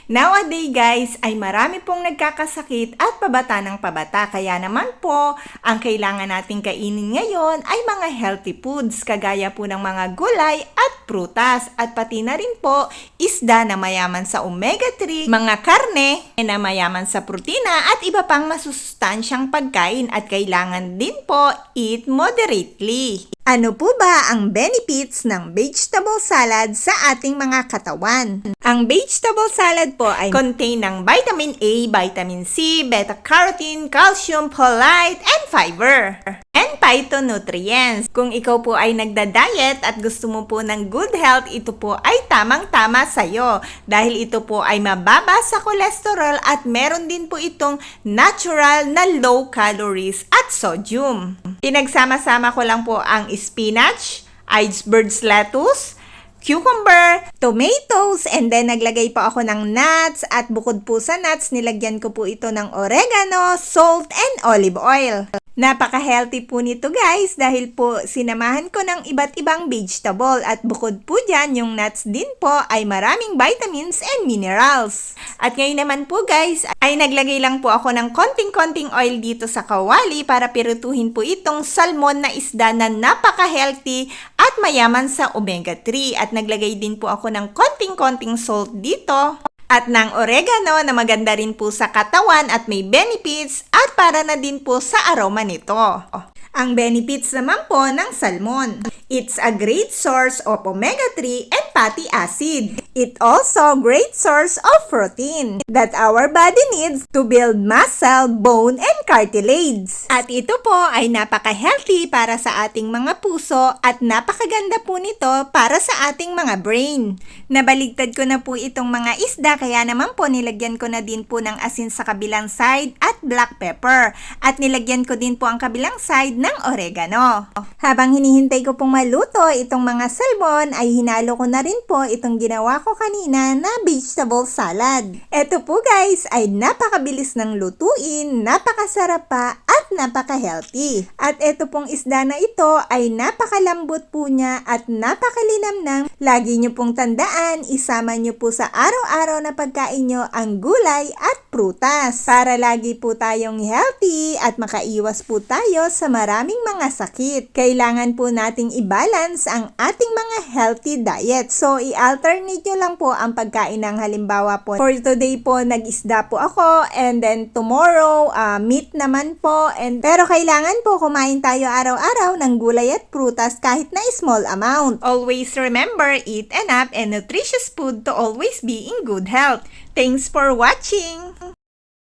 Nowadays guys ay marami pong nagkakasakit at pabata ng pabata. Kaya naman po, ang kailangan nating kainin ngayon ay mga healthy foods kagaya po ng mga gulay at prutas at pati na rin po isda na mayaman sa omega-3, mga karne na mayaman sa protina at iba pang masusustansyang pagkain at kailangan din po eat moderately. Ano po ba ang benefits ng vegetable salad sa ating mga katawan? Ang vegetable salad po ay contain ng vitamin A, vitamin C, beta-carotene, calcium, folate, and fiber. And phytonutrients. Kung ikaw po ay nagda-diet at gusto mo po ng good health, ito po ay tamang-tama sa'yo. Dahil ito po ay mababa sa cholesterol at meron din po itong natural na low calories at sodium. Pinagsama-sama ko lang po ang spinach, iceberg's lettuce, cucumber, tomatoes, and then naglagay pa ako ng nuts at bukod po sa nuts, nilagyan ko po ito ng oregano, salt, and olive oil. Napaka-healthy po nito guys dahil po sinamahan ko ng iba't ibang vegetable at bukod po dyan yung nuts din po ay maraming vitamins and minerals. At ngayon naman po guys ay naglagay lang po ako ng konting-konting oil dito sa kawali para pirutuhin po itong salmon na isda na napaka-healthy at mayaman sa omega-3 at naglagay din po ako ng konting-konting salt dito. At ng oregano na maganda rin po sa katawan at may benefits at para na din po sa aroma nito. Ang benefits naman po ng salmon. It's a great source of omega-3 and fatty acid. It also great source of protein that our body needs to build muscle, bone, and cartilage. At ito po ay napaka-healthy para sa ating mga puso at napakaganda po nito para sa ating mga brain. Nabaligtad ko na po itong mga isda kaya naman po nilagyan ko na din po ng asin sa kabilang side at black pepper. At nilagyan ko din po ang kabilang side ng oregano. Habang hinihintay ko pong maluto itong mga salmon ay hinalo ko na rin po itong ginawa ko kanina na vegetable salad. Ito po guys ay napakabilis ng lutuin, napakasarap pa at napaka-healthy. At ito pong isda na ito ay napakalambot po niya at napakalinamnam. Lagi nyo pong tandaan, isama nyo po sa araw-araw na pagkain nyo ang gulay at prutas para lagi po tayong healthy at makaiwas po tayo sa maraming mga sakit. Kailangan po nating i-balance ang ating mga healthy diet. So, i-alternate nyo lang po ang pagkain ng halimbawa po. For today po, nag-isda po ako and then tomorrow, meat naman po. Pero kailangan po kumain tayo araw-araw ng gulay at prutas kahit na small amount. Always remember, eat enough and nutritious food to always be in good health. Thanks for watching!